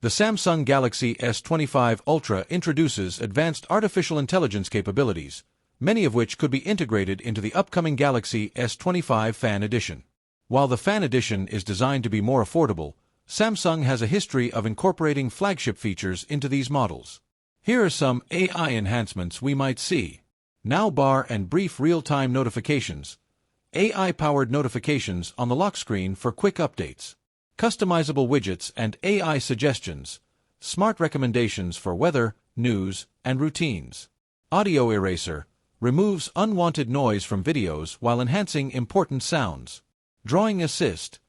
The Samsung Galaxy S25 Ultra introduces advanced artificial intelligence capabilities, many of which could be integrated into the upcoming Galaxy S25 Fan Edition. While the Fan Edition is designed to be more affordable, Samsung has a history of incorporating flagship features into these models. Here are some AI enhancements we might see. Now bar and brief real-time notifications. AI-powered notifications on the lock screen for quick updates. Customizable widgets and AI suggestions. Smart recommendations for weather, news, and routines. Audio eraser. Removes unwanted noise from videos while enhancing important sounds. Drawing assist.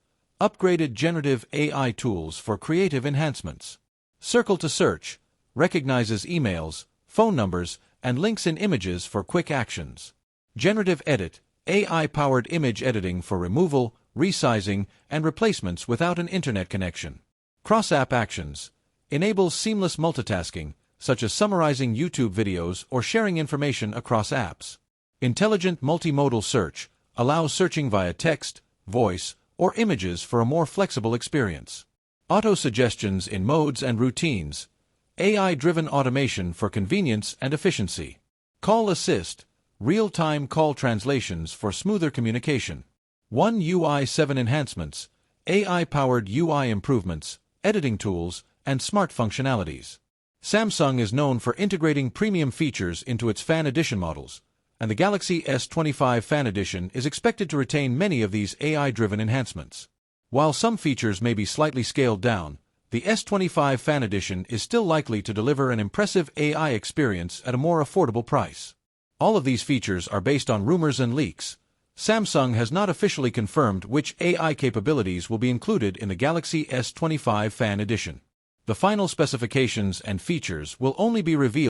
Upgraded generative AI tools for creative enhancements. Circle to search. Recognizes emails, phone numbers, and links in images for quick actions. Generative edit. AI-powered image editing for removal, resizing, and replacements without an internet connection. Cross-app actions. Enables seamless multitasking, such as summarizing YouTube videos or sharing information across apps. Intelligent multimodal search. Allows searching via text, voice, or images for a more flexible experience. Auto-suggestions in modes and routines. AI-driven automation for convenience and efficiency. Call assist. Real-time call translations for smoother communication. One UI 7 enhancements. AI-powered UI improvements, editing tools, and smart functionalities. Samsung is known for integrating premium features into its Fan Edition models, and the Galaxy S25 Fan Edition is expected to retain many of these AI-driven enhancements. While some features may be slightly scaled down, the S25 Fan Edition is still likely to deliver an impressive AI experience at a more affordable price. All of these features are based on rumors and leaks. Samsung has not officially confirmed which AI capabilities will be included in the Galaxy S25 Fan Edition. The final specifications and features will only be revealed